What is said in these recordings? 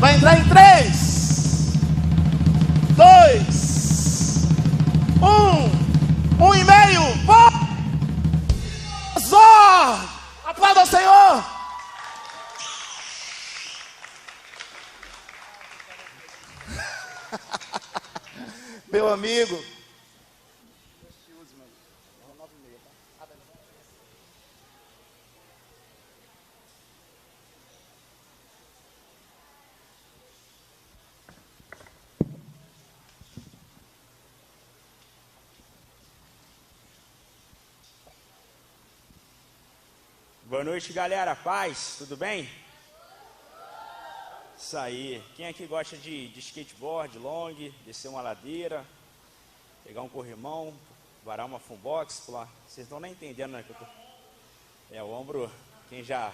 Vai entrar em 3, 2, 1, 1,5. Aplauda ao Senhor. Meu amigo. Boa noite, galera. Paz, tudo bem? Isso aí. Quem aqui gosta de skateboard, long, descer uma ladeira, pegar um corrimão, varar uma funbox, pular? Vocês estão nem entendendo, né? O ombro, quem já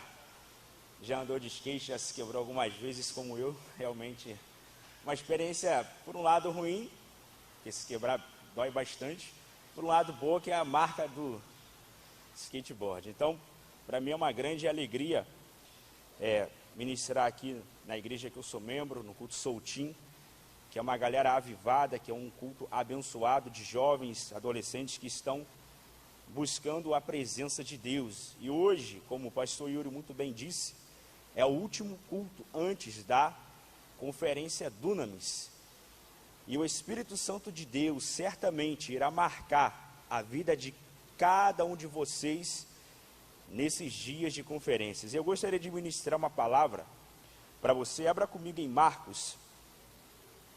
andou de skate, já se quebrou algumas vezes, como eu, realmente uma experiência, por um lado, ruim, porque se quebrar dói bastante, por um lado, boa, que é a marca do skateboard. Então, para mim é uma grande alegria ministrar aqui na igreja que eu sou membro, no culto Soutim, que é uma galera avivada, que é um culto abençoado de jovens, adolescentes que estão buscando a presença de Deus. E hoje, como o pastor Yuri muito bem disse, é o último culto antes da conferência Dunamis. E o Espírito Santo de Deus certamente irá marcar a vida de cada um de vocês nesses dias de conferências. Eu gostaria de ministrar uma palavra para você. Abra comigo em Marcos,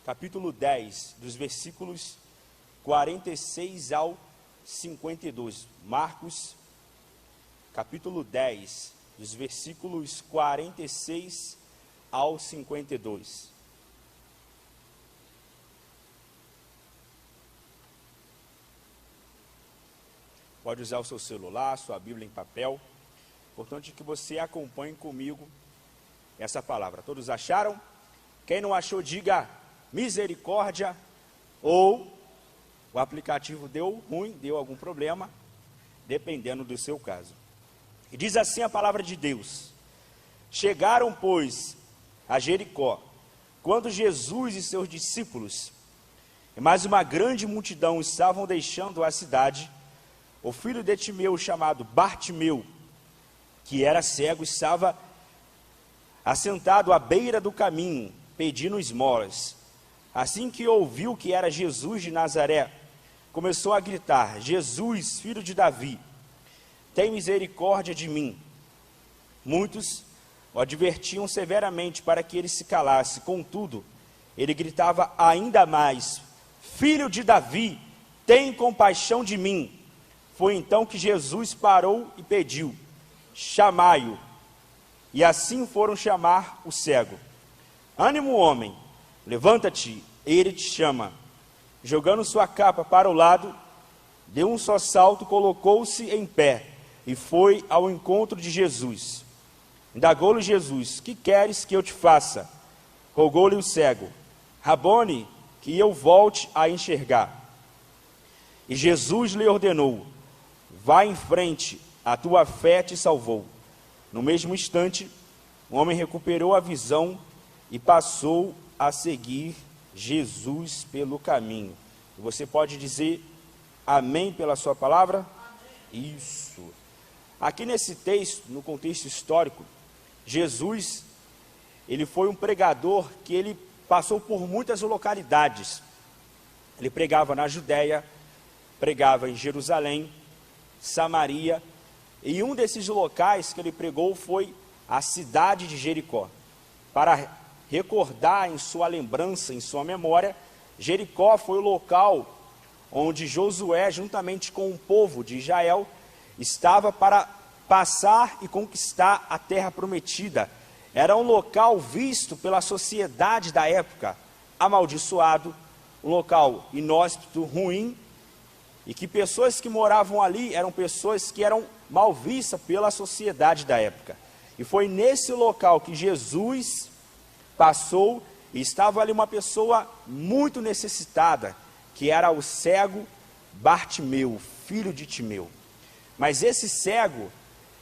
capítulo 10, dos versículos 46 ao 52. Marcos, capítulo 10, dos versículos 46 ao 52. Pode usar o seu celular, sua Bíblia em papel. Importante que você acompanhe comigo essa palavra. Todos acharam? Quem não achou, diga misericórdia, ou o aplicativo deu ruim, deu algum problema, dependendo do seu caso. E diz assim a palavra de Deus: chegaram, pois, a Jericó, quando Jesus e seus discípulos, e mais uma grande multidão, estavam deixando a cidade. O filho de Timeu, chamado Bartimeu, que era cego, estava assentado à beira do caminho, pedindo esmolas. Assim que ouviu que era Jesus de Nazaré, começou a gritar: Jesus, filho de Davi, tem misericórdia de mim. Muitos o advertiam severamente para que ele se calasse. Contudo, ele gritava ainda mais: Filho de Davi, tem compaixão de mim. Foi então que Jesus parou e pediu: chamai-o. E assim foram chamar o cego. Ânimo, homem, levanta-te, ele te chama. Jogando sua capa para o lado, deu um só salto, colocou-se em pé e foi ao encontro de Jesus. Indagou-lhe Jesus: que queres que eu te faça? Rogou-lhe o cego: Rabone, que eu volte a enxergar. E Jesus lhe ordenou: vá em frente, a tua fé te salvou. No mesmo instante, o homem recuperou a visão e passou a seguir Jesus pelo caminho. E você pode dizer amém pela sua palavra? Amém. Isso. Aqui nesse texto, no contexto histórico, Jesus, ele foi um pregador que ele passou por muitas localidades. Ele pregava na Judéia, pregava em Jerusalém, Samaria, e um desses locais que ele pregou foi a cidade de Jericó. Para recordar em sua lembrança, em sua memória, Jericó foi o local onde Josué, juntamente com o povo de Israel, estava para passar e conquistar a terra prometida. Era um local visto pela sociedade da época amaldiçoado, um local inóspito, ruim, e que pessoas que moravam ali eram pessoas que eram mal vistas pela sociedade da época. E foi nesse local que Jesus passou, e estava ali uma pessoa muito necessitada, que era o cego Bartimeu, filho de Timeu. Mas esse cego,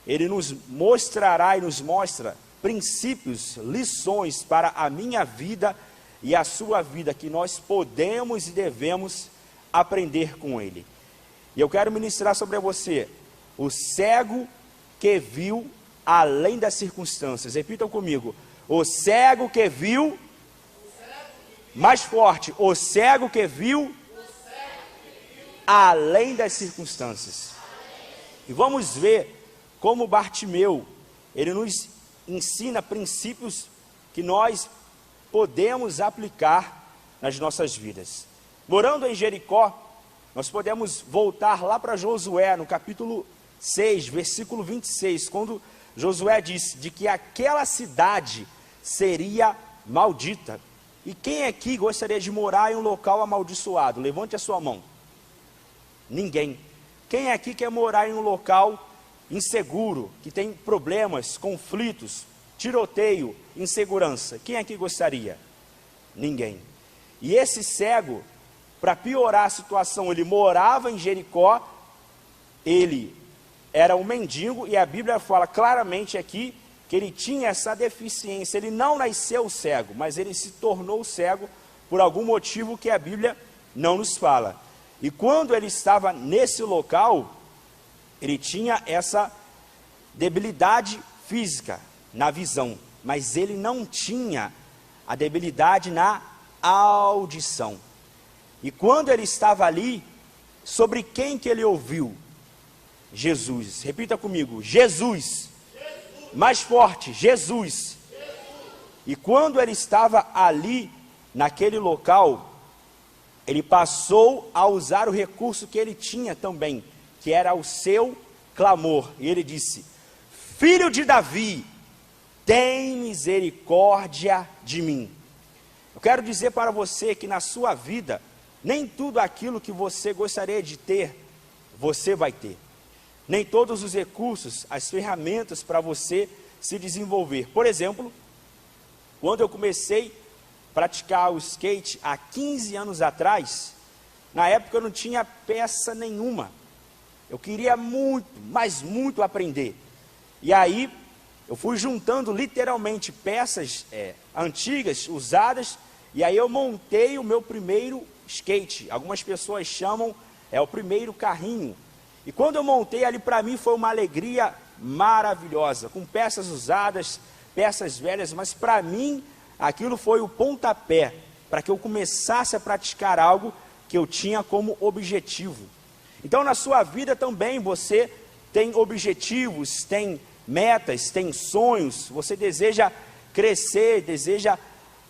ele nos mostrará e nos mostra princípios, lições para a minha vida e a sua vida que nós podemos e devemos aprender com ele. E eu quero ministrar sobre você o cego que viu além das circunstâncias. Repitam comigo: o cego que viu, mais forte, o cego que viu além das circunstâncias. E vamos ver como Bartimeu, ele nos ensina princípios que nós podemos aplicar nas nossas vidas. Morando em Jericó, nós podemos voltar lá para Josué, no capítulo 6, versículo 26, quando Josué disse de que aquela cidade seria maldita. E quem aqui gostaria de morar em um local amaldiçoado? Levante a sua mão. Ninguém. Quem aqui quer morar em um local inseguro, que tem problemas, conflitos, tiroteio, insegurança? Quem aqui gostaria? Ninguém. E esse cego, para piorar a situação, ele morava em Jericó, ele era um mendigo, e a Bíblia fala claramente aqui que ele tinha essa deficiência. Ele não nasceu cego, mas ele se tornou cego por algum motivo que a Bíblia não nos fala. E quando ele estava nesse local, ele tinha essa debilidade física na visão, mas ele não tinha a debilidade na audição. E quando ele estava ali, sobre quem que ele ouviu? Jesus. Repita comigo: Jesus. Jesus. Mais forte: Jesus. Jesus. E quando ele estava ali, naquele local, ele passou a usar o recurso que ele tinha também, que era o seu clamor. E ele disse: Filho de Davi, tem misericórdia de mim. Eu quero dizer para você que na sua vida, nem tudo aquilo que você gostaria de ter, você vai ter. Nem todos os recursos, as ferramentas para você se desenvolver. Por exemplo, quando eu comecei a praticar o skate há 15 anos atrás, na época eu não tinha peça nenhuma. Eu queria muito, mas muito aprender. E aí eu fui juntando literalmente peças antigas, usadas, e aí eu montei o meu primeiro skate. Algumas pessoas chamam o primeiro carrinho. E quando eu montei ali, para mim foi uma alegria maravilhosa, com peças usadas, peças velhas, mas para mim aquilo foi o pontapé para que eu começasse a praticar algo que eu tinha como objetivo. Então na sua vida também você tem objetivos, tem metas, tem sonhos, você deseja crescer, deseja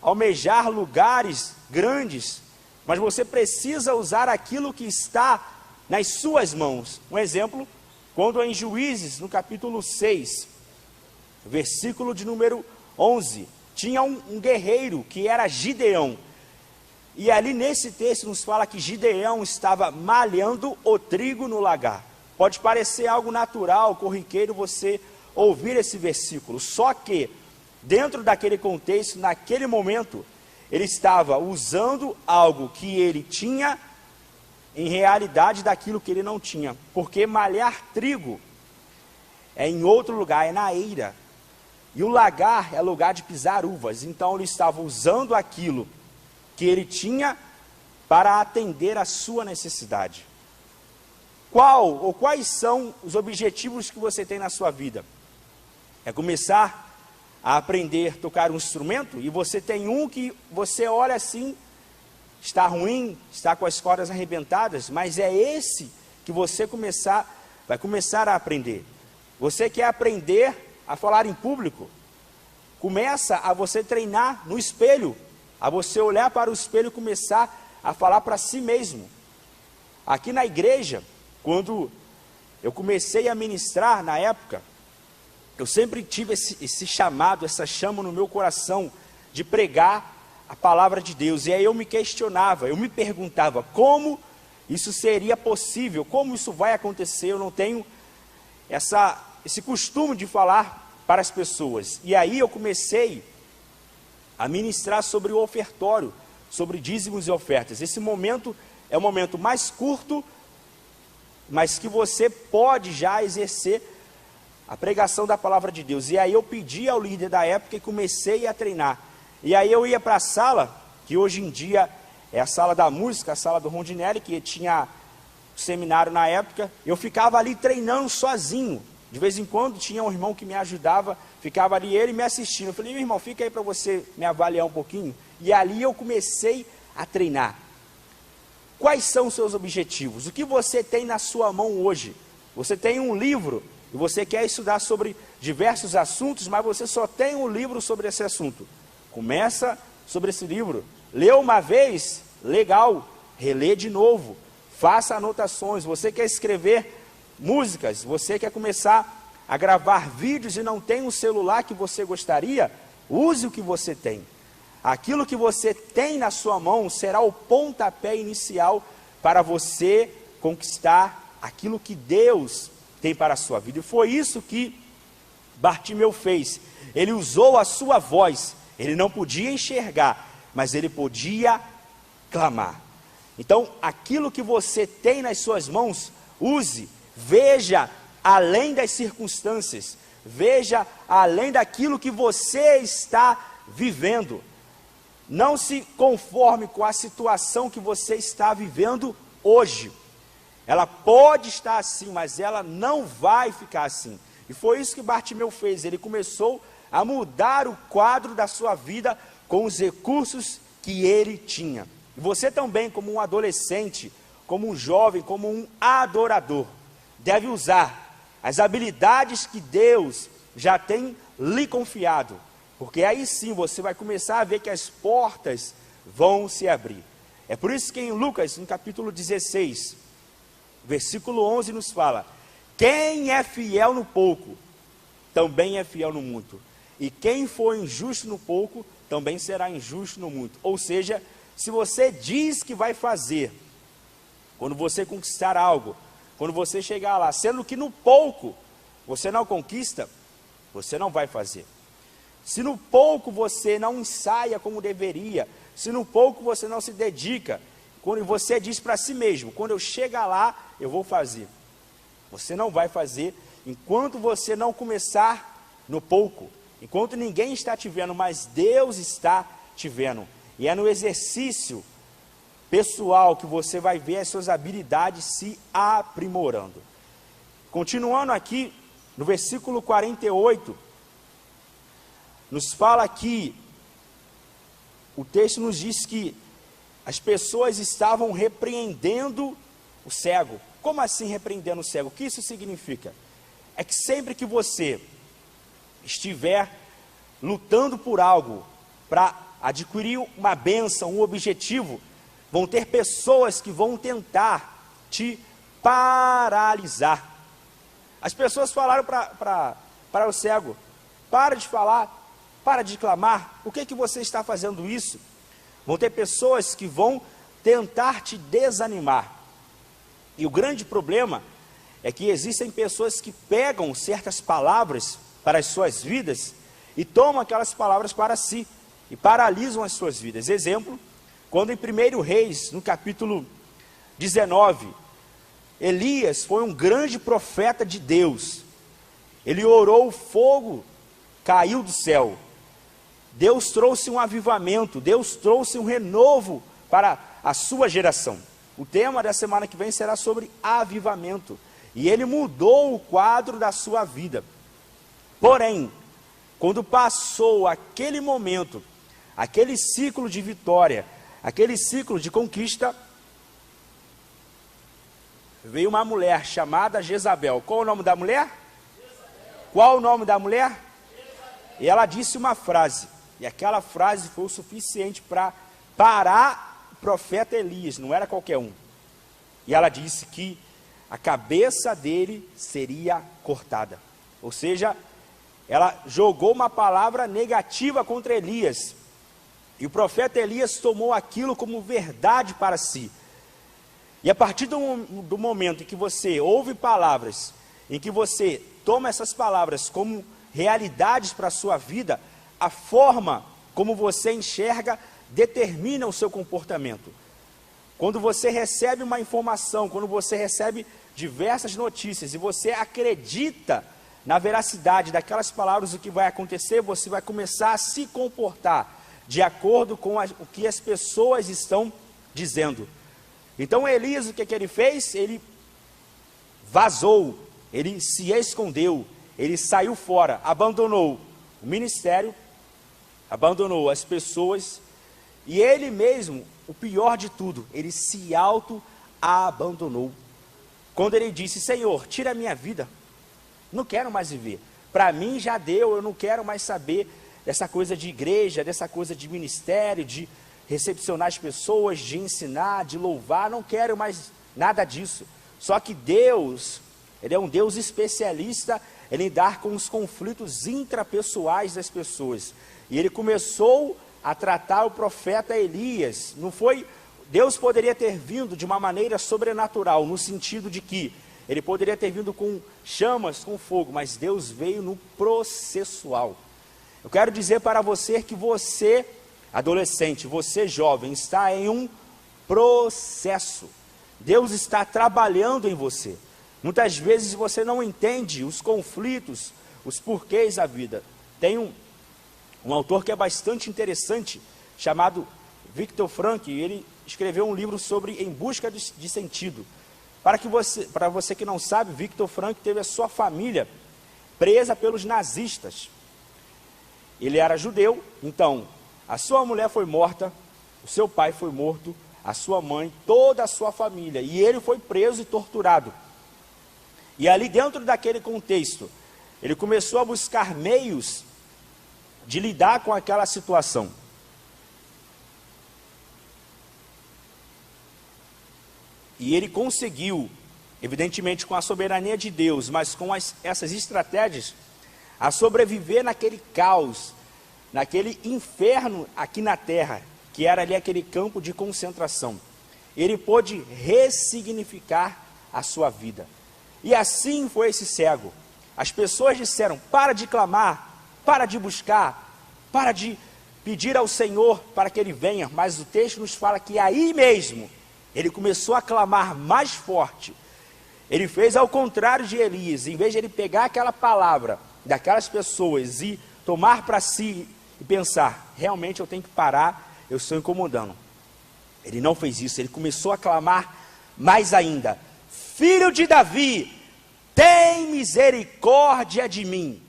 almejar lugares grandes, mas você precisa usar aquilo que está nas suas mãos. Um exemplo, quando em Juízes, no capítulo 6, versículo de número 11, tinha um guerreiro que era Gideão. E ali nesse texto nos fala que Gideão estava malhando o trigo no lagar. Pode parecer algo natural, corriqueiro você ouvir esse versículo, só que dentro daquele contexto, naquele momento, ele estava usando algo que ele tinha em realidade daquilo que ele não tinha, porque malhar trigo é em outro lugar, é na eira, e o lagar é lugar de pisar uvas. Então ele estava usando aquilo que ele tinha para atender a sua necessidade. Quais são os objetivos que você tem na sua vida? É começar a aprender a tocar um instrumento, e você tem um que você olha assim, está ruim, está com as cordas arrebentadas, mas é esse que você vai começar a aprender. Você quer aprender a falar em público? Começa a você treinar no espelho, a você olhar para o espelho e começar a falar para si mesmo. Aqui na igreja, quando eu comecei a ministrar na época, eu sempre tive esse chamado, essa chama no meu coração de pregar a palavra de Deus. E aí eu me questionava, eu me perguntava como isso seria possível, como isso vai acontecer. Eu não tenho esse costume de falar para as pessoas. E aí eu comecei a ministrar sobre o ofertório, sobre dízimos e ofertas. Esse momento é o momento mais curto, mas que você pode já exercer a pregação da palavra de Deus. E aí eu pedi ao líder da época e comecei a treinar. E aí eu ia para a sala, que hoje em dia é a sala da música, a sala do Rondinelli, que tinha seminário na época. Eu ficava ali treinando sozinho. De vez em quando tinha um irmão que me ajudava, ficava ali ele me assistindo. Eu falei, meu irmão, fica aí para você me avaliar um pouquinho. E ali eu comecei a treinar. Quais são os seus objetivos? O que você tem na sua mão hoje? Você tem um livro e você quer estudar sobre diversos assuntos, mas você só tem um livro sobre esse assunto. Começa sobre esse livro. Leu uma vez, legal, relê de novo. Faça anotações. Você quer escrever músicas, você quer começar a gravar vídeos e não tem o celular que você gostaria, use o que você tem. Aquilo que você tem na sua mão será o pontapé inicial para você conquistar aquilo que Deus tem para a sua vida. E foi isso que Bartimeu fez. Ele usou a sua voz. Ele não podia enxergar, mas ele podia clamar. Então, aquilo que você tem nas suas mãos, use. Veja além das circunstâncias. Veja além daquilo que você está vivendo. Não se conforme com a situação que você está vivendo hoje. Ela pode estar assim, mas ela não vai ficar assim. E foi isso que Bartimeu fez. Ele começou a mudar o quadro da sua vida com os recursos que ele tinha. E você também, como um adolescente, como um jovem, como um adorador, deve usar as habilidades que Deus já tem lhe confiado. Porque aí sim você vai começar a ver que as portas vão se abrir. É por isso que em Lucas, no capítulo 16, versículo 11 nos fala: quem é fiel no pouco, também é fiel no muito. E quem for injusto no pouco, também será injusto no muito. Ou seja, se você diz que vai fazer, quando você conquistar algo, quando você chegar lá, sendo que no pouco você não conquista, você não vai fazer. Se no pouco você não ensaia como deveria, se no pouco você não se dedica, quando você diz para si mesmo, quando eu chegar lá, eu vou fazer. Você não vai fazer enquanto você não começar no pouco. Enquanto ninguém está te vendo, mas Deus está te vendo. E é no exercício pessoal que você vai ver as suas habilidades se aprimorando. Continuando aqui, no versículo 48, nos fala que o texto nos diz que as pessoas estavam repreendendo o cego. Como assim repreendendo o cego? O que isso significa? É que sempre que você estiver lutando por algo para adquirir uma bênção, um objetivo, vão ter pessoas que vão tentar te paralisar. As pessoas falaram para o cego: para de falar, para de clamar, por que você está fazendo isso? Vão ter pessoas que vão tentar te desanimar. E o grande problema é que existem pessoas que pegam certas palavras para as suas vidas e tomam aquelas palavras para si e paralisam as suas vidas. Exemplo, quando em 1 Reis, no capítulo 19, Elias foi um grande profeta de Deus. Ele orou, o fogo caiu do céu. Deus trouxe um avivamento, Deus trouxe um renovo para a sua geração. O tema da semana que vem será sobre avivamento. E ele mudou o quadro da sua vida. Porém, quando passou aquele momento, aquele ciclo de vitória, aquele ciclo de conquista, veio uma mulher chamada Jezabel. Qual o nome da mulher? Jezabel. Qual o nome da mulher? Jezabel. E ela disse uma frase. E aquela frase foi o suficiente para parar o profeta Elias, não era qualquer um. E ela disse que a cabeça dele seria cortada. Ou seja, ela jogou uma palavra negativa contra Elias. E o profeta Elias tomou aquilo como verdade para si. E a partir do momento em que você ouve palavras, em que você toma essas palavras como realidades para a sua vida, a forma como você enxerga determina o seu comportamento. Quando você recebe uma informação, quando você recebe diversas notícias e você acredita na veracidade daquelas palavras, o que vai acontecer, você vai começar a se comportar de acordo com o que as pessoas estão dizendo. Então Elias, o que ele fez? Ele vazou, ele se escondeu, ele saiu fora, abandonou o ministério, abandonou as pessoas, e ele mesmo, o pior de tudo, ele se auto-abandonou. Quando ele disse: Senhor, tira a minha vida, não quero mais viver, para mim já deu, eu não quero mais saber dessa coisa de igreja, dessa coisa de ministério, de recepcionar as pessoas, de ensinar, de louvar, não quero mais nada disso. Só que Deus, Ele é um Deus especialista em lidar com os conflitos intrapessoais das pessoas. E Ele começou a tratar o profeta Elias. Não foi, Deus poderia ter vindo de uma maneira sobrenatural, no sentido de que Ele poderia ter vindo com chamas, com fogo, mas Deus veio no processual. Eu quero dizer para você que você, adolescente, você jovem, está em um processo. Deus está trabalhando em você. Muitas vezes você não entende os conflitos, os porquês da vida. Tem um autor que é bastante interessante, chamado Viktor Frankl, e ele escreveu um livro sobre Em Busca de Sentido. Para você que não sabe, Viktor Frankl teve a sua família presa pelos nazistas. Ele era judeu, então a sua mulher foi morta, o seu pai foi morto, a sua mãe, toda a sua família, e ele foi preso e torturado. E ali dentro daquele contexto, ele começou a buscar meios de lidar com aquela situação. E ele conseguiu, evidentemente com a soberania de Deus, mas com essas estratégias, a sobreviver naquele caos, naquele inferno aqui na terra, que era ali aquele campo de concentração. Ele pôde ressignificar a sua vida. E assim foi esse cego. As pessoas disseram: para de clamar, para de buscar, para de pedir ao Senhor para que Ele venha. Mas o texto nos fala que aí mesmo, ele começou a clamar mais forte. Ele fez ao contrário de Elias. Em vez de ele pegar aquela palavra daquelas pessoas e tomar para si e pensar: realmente eu tenho que parar, eu estou incomodando. Ele não fez isso, ele começou a clamar mais ainda: Filho de Davi, tem misericórdia de mim.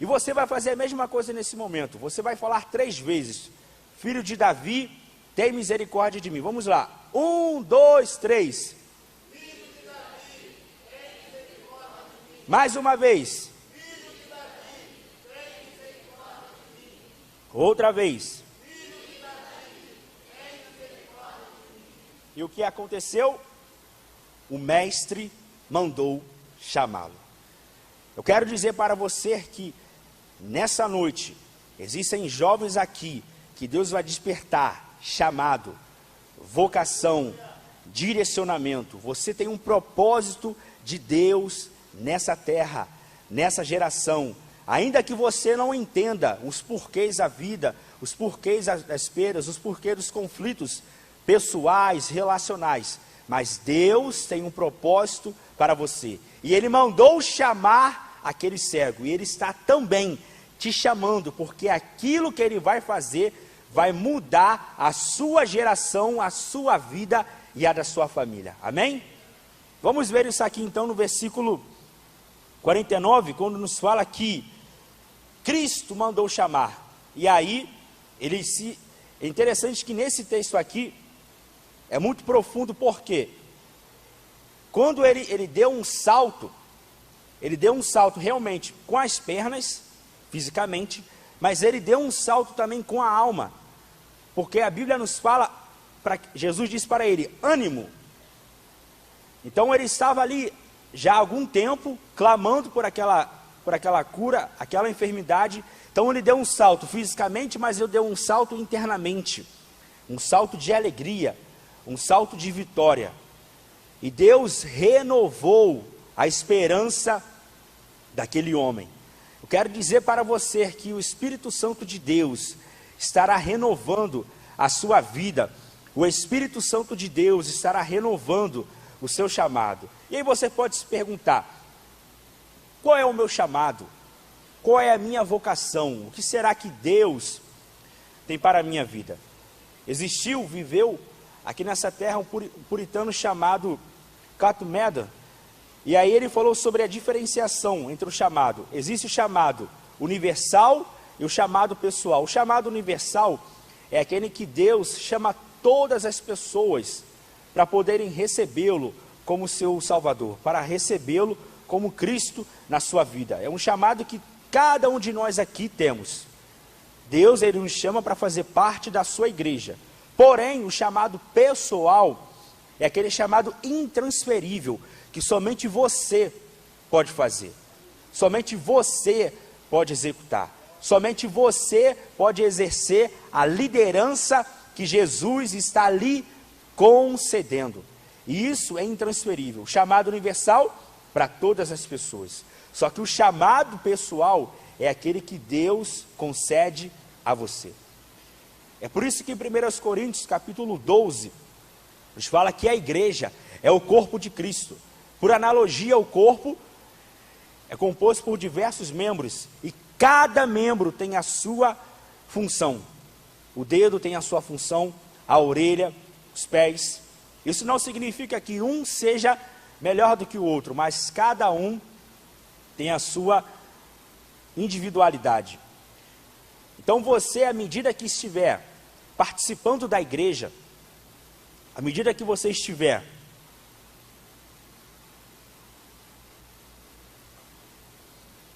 E você vai fazer a mesma coisa nesse momento. Você vai falar 3 vezes: Filho de Davi, tem misericórdia de mim. Vamos lá, 1, 2, 3. Filho de Davi, tem misericórdia de mim. Mais uma vez. Filho de Davi, tem misericórdia de mim. Outra vez. Filho de Davi, tem misericórdia de mim. E o que aconteceu? O mestre mandou chamá-lo. Eu quero dizer para você que nessa noite existem jovens aqui que Deus vai despertar, chamado, vocação, direcionamento. Você tem um propósito de Deus nessa terra, nessa geração. Ainda que você não entenda os porquês da vida, os porquês das perdas, os porquês dos conflitos pessoais, relacionais, mas Deus tem um propósito para você. E Ele mandou chamar aquele cego. E Ele está também te chamando, porque aquilo que Ele vai fazer vai mudar a sua geração, a sua vida e a da sua família. Amém? Vamos ver isso aqui então no versículo 49, quando nos fala que Cristo mandou chamar. E aí, é interessante que nesse texto aqui, é muito profundo, porque quando ele deu um salto realmente com as pernas, fisicamente, mas ele deu um salto também com a alma, porque a Bíblia nos fala, Jesus disse para ele: ânimo. Então ele estava ali já há algum tempo, clamando por aquela cura, aquela enfermidade. Então ele deu um salto fisicamente, mas ele deu um salto internamente, um salto de alegria, um salto de vitória. E Deus renovou a esperança daquele homem. Eu quero dizer para você que o Espírito Santo de Deus estará renovando a sua vida. O Espírito Santo de Deus estará renovando o seu chamado. E aí você pode se perguntar: Qual é o meu chamado? Qual é a minha vocação? O que será que Deus tem para a minha vida? Viveu aqui nessa terra um puritano chamado Cato Meda, e aí ele falou sobre a diferenciação entre o chamado. Existe o chamado universal e o chamado pessoal. O chamado universal é aquele que Deus chama todas as pessoas para poderem recebê-lo como seu Salvador, para recebê-lo como Cristo na sua vida. É um chamado que cada um de nós aqui temos. Deus, ele nos chama para fazer parte da sua igreja. Porém, o chamado pessoal é aquele chamado intransferível, que somente você pode fazer. Somente você pode executar. Somente você pode exercer a liderança que Jesus está ali concedendo. E isso é intransferível. O chamado universal para todas as pessoas. Só que o chamado pessoal é aquele que Deus concede a você. É por isso que em 1 Coríntios capítulo 12, nos fala que a igreja é o corpo de Cristo. Por analogia, o corpo é composto por diversos membros e cada membro tem a sua função. O dedo tem a sua função, a orelha, os pés. Isso não significa que um seja melhor do que o outro, mas cada um tem a sua individualidade. Então você, à medida que estiver participando da igreja, à medida que você estiver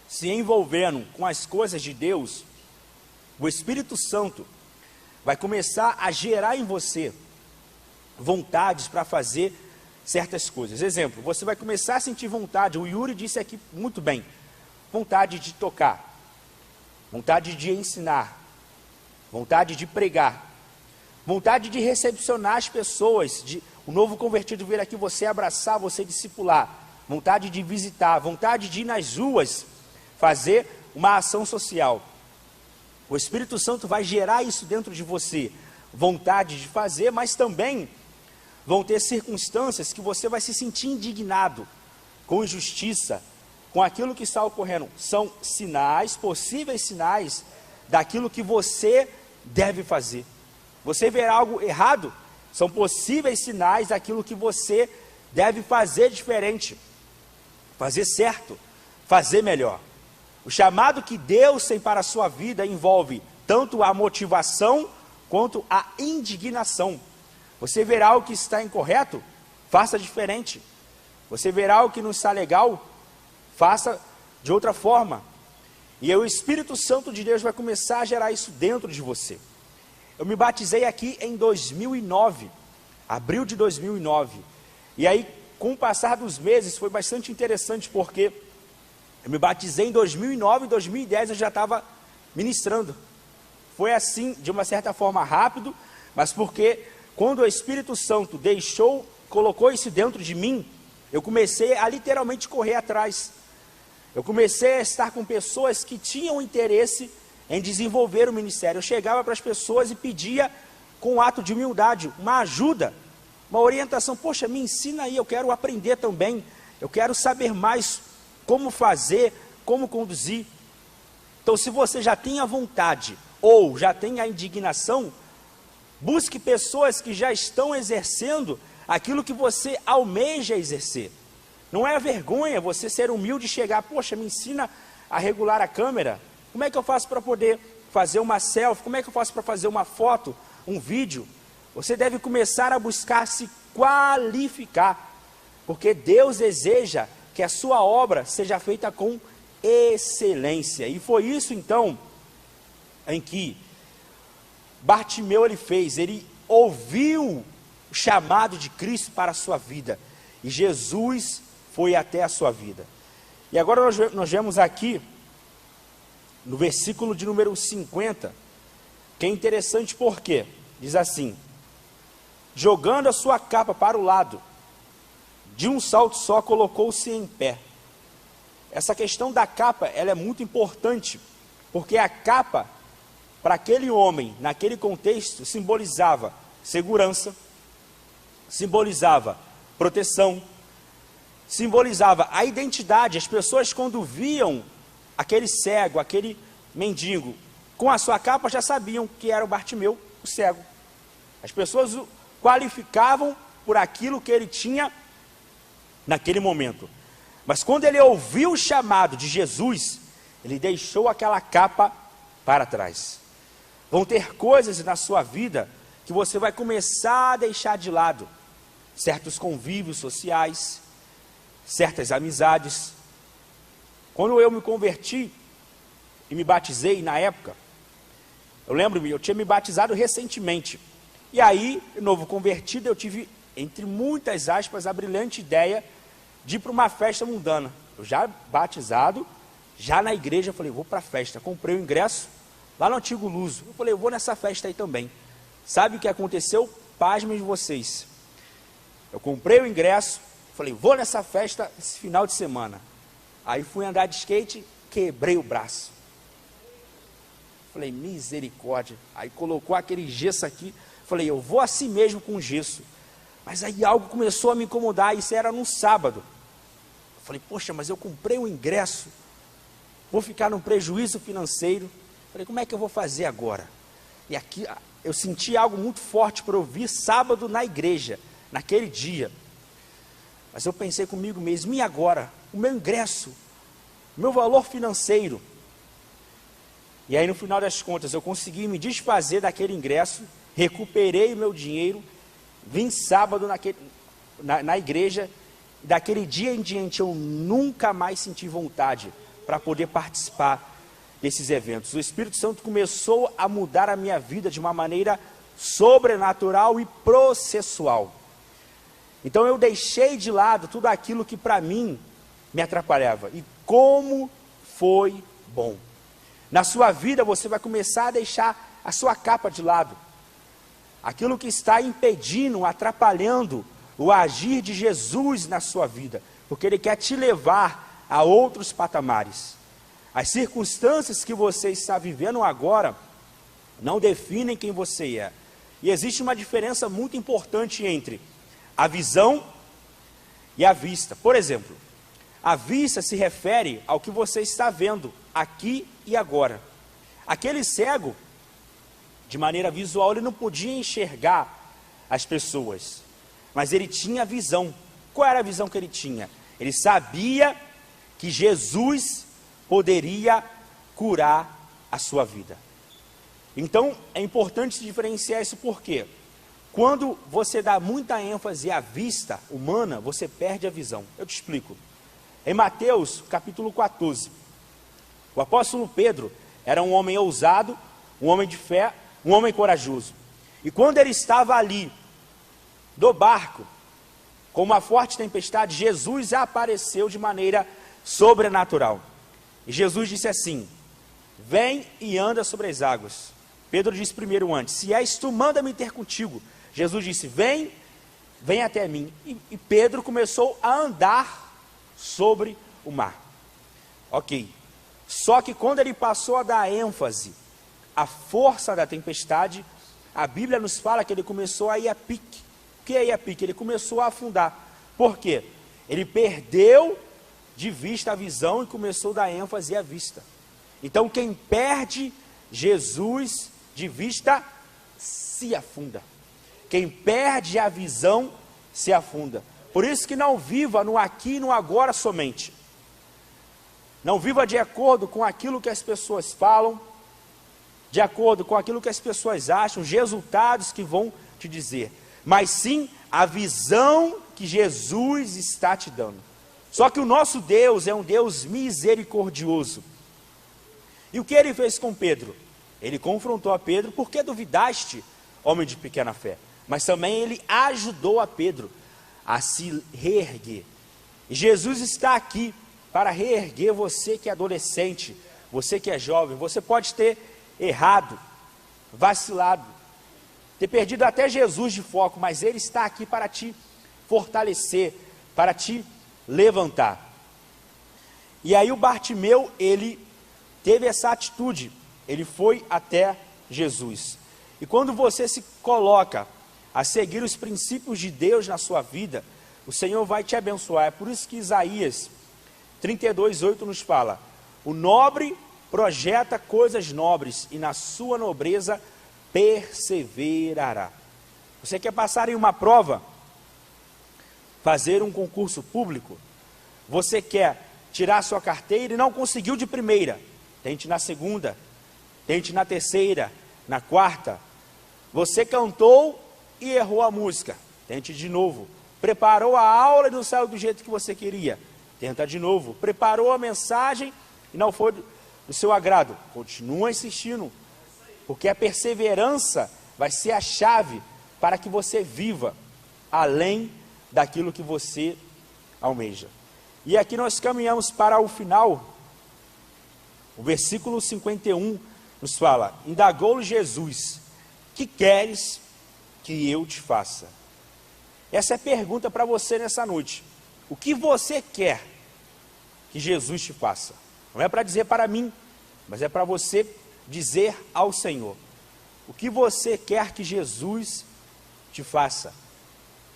se envolvendo com as coisas de Deus, o Espírito Santo vai começar a gerar em você vontades para fazer certas coisas. Exemplo, você vai começar a sentir vontade, o Yuri disse aqui muito bem, vontade de tocar, vontade de ensinar, vontade de pregar, vontade de recepcionar as pessoas, o novo convertido vir aqui, você abraçar, você discipular, vontade de visitar, vontade de ir nas ruas, fazer uma ação social. O Espírito Santo vai gerar isso dentro de você, vontade de fazer, mas também vão ter circunstâncias que você vai se sentir indignado, com injustiça, com aquilo que está ocorrendo. São sinais, possíveis sinais, daquilo que você deve fazer. Você ver algo errado, são possíveis sinais daquilo que você deve fazer diferente, fazer certo, fazer melhor. O chamado que Deus tem para a sua vida envolve tanto a motivação quanto a indignação. Você ver algo que está incorreto, faça diferente. Você ver algo que não está legal, faça de outra forma. E aí o Espírito Santo de Deus vai começar a gerar isso dentro de você. Eu me batizei aqui em 2009, abril de 2009. E aí, com o passar dos meses, foi bastante interessante, porque eu me batizei em 2009, em 2010 eu já estava ministrando. Foi assim, de uma certa forma, rápido, mas porque quando o Espírito Santo colocou isso dentro de mim, eu comecei a literalmente correr atrás. Eu comecei a estar com pessoas que tinham interesse em desenvolver o ministério. Eu chegava para as pessoas e pedia, com um ato de humildade, uma ajuda, uma orientação. Poxa, me ensina aí, eu quero aprender também. Eu quero saber mais como fazer, como conduzir. Então, se você já tem a vontade ou já tem a indignação, busque pessoas que já estão exercendo aquilo que você almeja exercer. Não é vergonha você ser humilde e chegar, poxa, me ensina a regular a câmera. Como é que eu faço para poder fazer uma selfie? Como é que eu faço para fazer uma foto, um vídeo? Você deve começar a buscar se qualificar, porque Deus deseja que a sua obra seja feita com excelência. E foi isso então em que Bartimeu ele ouviu o chamado de Cristo para a sua vida, e Jesus foi até a sua vida. E agora nós vemos aqui no versículo de número 50, que é interessante porque diz assim: jogando a sua capa para o lado, de um salto só colocou-se em pé. Essa questão da capa, ela é muito importante, porque a capa, para aquele homem, naquele contexto, simbolizava segurança, simbolizava proteção, simbolizava a identidade. As pessoas, quando viam aquele cego, aquele mendigo, com a sua capa, já sabiam que era o Bartimeu, o cego. As pessoas o qualificavam por aquilo que ele tinha naquele momento. Mas quando ele ouviu o chamado de Jesus, ele deixou aquela capa para trás. Vão ter coisas na sua vida que você vai começar a deixar de lado. Certos convívios sociais, certas amizades. Quando eu me converti e me batizei na época, eu lembro-me, eu tinha me batizado recentemente. E aí, novo convertido, eu tive, entre muitas aspas, a brilhante ideia de ir para uma festa mundana. Eu já batizado, já na igreja, eu falei, vou para a festa. Comprei o ingresso lá no Antigo Luso. Eu falei, eu vou nessa festa aí também. Sabe o que aconteceu? Pasmem de vocês. Eu comprei o ingresso, falei, vou nessa festa esse final de semana. Aí fui andar de skate, quebrei o braço. Falei, misericórdia. Aí colocou aquele gesso aqui. Falei, eu vou assim mesmo com gesso. Mas aí algo começou a me incomodar, isso era num sábado. Falei, poxa, mas eu comprei o ingresso, vou ficar num prejuízo financeiro. Falei, como é que eu vou fazer agora? E aqui eu senti algo muito forte para ouvir sábado na igreja, naquele dia. Mas eu pensei comigo mesmo, e agora? O meu ingresso, o meu valor financeiro. E aí no final das contas eu consegui me desfazer daquele ingresso, recuperei o meu dinheiro, vim sábado na igreja, e daquele dia em diante eu nunca mais senti vontade para poder participar desses eventos. O Espírito Santo começou a mudar a minha vida de uma maneira sobrenatural e processual. Então eu deixei de lado tudo aquilo que para mim me atrapalhava. E como foi bom. Na sua vida você vai começar a deixar a sua capa de lado. Aquilo que está impedindo, atrapalhando o agir de Jesus na sua vida, porque Ele quer te levar a outros patamares. As circunstâncias que você está vivendo agora não definem quem você é. E existe uma diferença muito importante entre a visão e a vista. Por exemplo, a vista se refere ao que você está vendo aqui e agora. Aquele cego, de maneira visual, ele não podia enxergar as pessoas, mas ele tinha visão. Qual era a visão que ele tinha? Ele sabia que Jesus poderia curar a sua vida. Então, é importante se diferenciar isso porque quando você dá muita ênfase à vista humana, você perde a visão. Eu te explico. Em Mateus, capítulo 14, o apóstolo Pedro era um homem ousado, um homem de fé, um homem corajoso. E quando ele estava ali, do barco, com uma forte tempestade, Jesus apareceu de maneira sobrenatural. E Jesus disse assim, vem e anda sobre as águas. Pedro disse primeiro antes, se és tu, manda-me ter contigo. Jesus disse, vem até mim. E Pedro começou a andar sobre o mar. Ok. Só que quando ele passou a dar ênfase à força da tempestade, a Bíblia nos fala que ele começou a ir a pique. O que é ir a pique? Ele começou a afundar. Por quê? Ele perdeu de vista a visão e começou a dar ênfase à vista. Então quem perde Jesus de vista se afunda. Quem perde a visão se afunda. Por isso que não viva no aqui e no agora somente. Não viva de acordo com aquilo que as pessoas falam, de acordo com aquilo que as pessoas acham, os resultados que vão te dizer, mas sim a visão que Jesus está te dando. Só que o nosso Deus é um Deus misericordioso. E o que ele fez com Pedro? Ele confrontou a Pedro, por que duvidaste, homem de pequena fé? Mas também ele ajudou a Pedro a se reerguer. E Jesus está aqui para reerguer você que é adolescente, você que é jovem. Você pode ter errado, vacilado, ter perdido até Jesus de foco, mas Ele está aqui para te fortalecer, para te levantar. E aí o Bartimeu, ele teve essa atitude, ele foi até Jesus. E quando você se coloca a seguir os princípios de Deus na sua vida, o Senhor vai te abençoar. É por isso que Isaías 32:8 nos fala: o nobre projeta coisas nobres e na sua nobreza perseverará. Você quer passar em uma prova? Fazer um concurso público? Você quer tirar sua carteira e não conseguiu de primeira? Tente na segunda, tente na terceira, na quarta. Você cantou e errou a música, tente de novo. Preparou a aula e não saiu do jeito que você queria, tenta de novo. Preparou a mensagem e não foi do seu agrado, continua insistindo, porque a perseverança vai ser a chave para que você viva além daquilo que você almeja. E aqui nós caminhamos para o final. O versículo 51 nos fala: indagou-lhe Jesus, que queres que eu te faça? Essa é a pergunta para você nessa noite. O que você quer que Jesus te faça? Não é para dizer para mim, mas é para você dizer ao Senhor. O que você quer que Jesus te faça?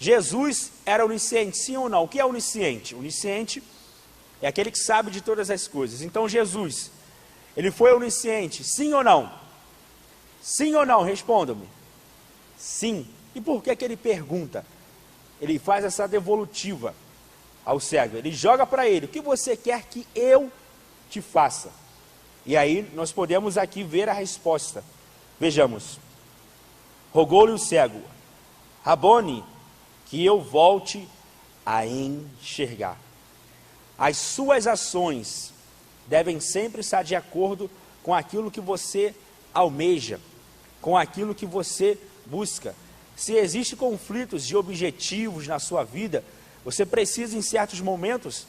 Jesus era onisciente, sim ou não? O que é onisciente? Onisciente é aquele que sabe de todas as coisas. Então Jesus, ele foi onisciente, sim ou não? Sim ou não? Respondam-me. Sim. E por que ele pergunta? Ele faz essa devolutiva ao cego. Ele joga para ele: o que você quer que eu te faça? E aí nós podemos aqui ver a resposta. Vejamos. Rogou-lhe o cego: Rabone, que eu volte a enxergar. As suas ações devem sempre estar de acordo com aquilo que você almeja, com aquilo que você busca. Se existem conflitos de objetivos na sua vida, você precisa em certos momentos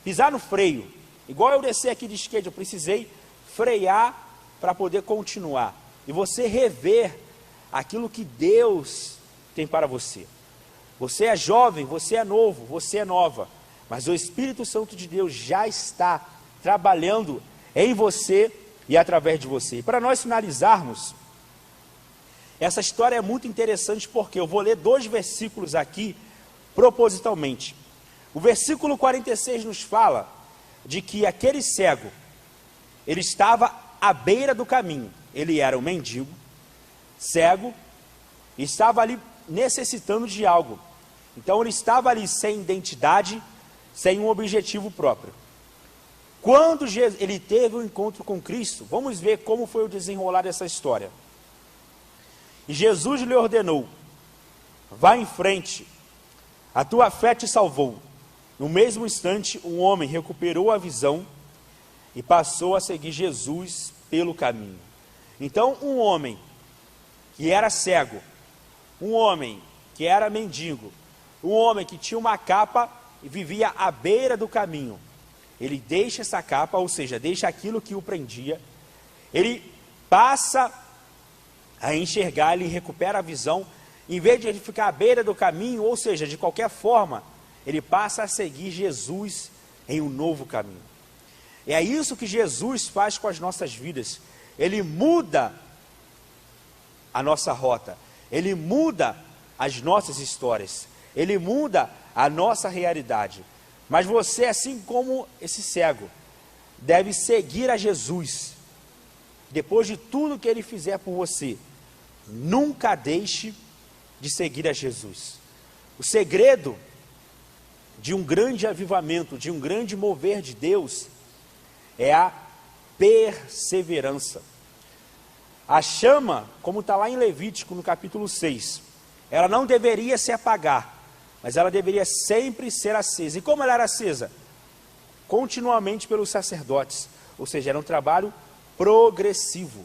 pisar no freio. Igual eu descer aqui de skate, eu precisei frear para poder continuar. E você rever aquilo que Deus tem para você. Você é jovem, você é novo, você é nova, mas o Espírito Santo de Deus já está trabalhando em você e através de você. E para nós finalizarmos, essa história é muito interessante porque eu vou ler 2 versículos aqui propositalmente. O versículo 46 nos fala de que aquele cego, ele estava à beira do caminho. Ele era um mendigo, cego, e estava ali necessitando de algo. Então ele estava ali sem identidade, sem um objetivo próprio. Quando ele teve um encontro com Cristo, vamos ver como foi o desenrolar dessa história. E Jesus lhe ordenou: vá em frente, a tua fé te salvou. No mesmo instante, um homem recuperou a visão e passou a seguir Jesus pelo caminho. Então, um homem que era cego, um homem que era mendigo, um homem que tinha uma capa e vivia à beira do caminho, ele deixa essa capa, ou seja, deixa aquilo que o prendia, ele passa a enxergar, ele recupera a visão, em vez de ele ficar à beira do caminho, ou seja, de qualquer forma, ele passa a seguir Jesus em um novo caminho. É isso que Jesus faz com as nossas vidas. Ele muda a nossa rota, ele muda as nossas histórias, ele muda a nossa realidade. Mas você, assim como esse cego, deve seguir a Jesus. Depois de tudo que ele fizer por você, nunca deixe de seguir a Jesus. O segredo de um grande avivamento, de um grande mover de Deus, é a perseverança. A chama, como está lá em Levítico, no capítulo 6, ela não deveria se apagar, mas ela deveria sempre ser acesa. E como ela era acesa? Continuamente pelos sacerdotes, ou seja, era um trabalho progressivo.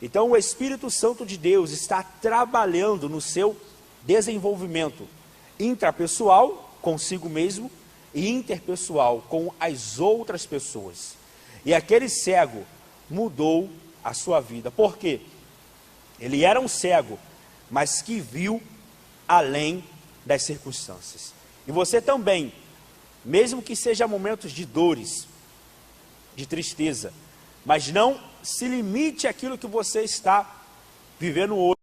Então o Espírito Santo de Deus está trabalhando no seu desenvolvimento intrapessoal, consigo mesmo, e interpessoal, com as outras pessoas. E aquele cego mudou a sua vida. Por quê? Ele era um cego, mas que viu além das circunstâncias. E você também, mesmo que seja momentos de dores, de tristeza, mas não se limite àquilo que você está vivendo hoje.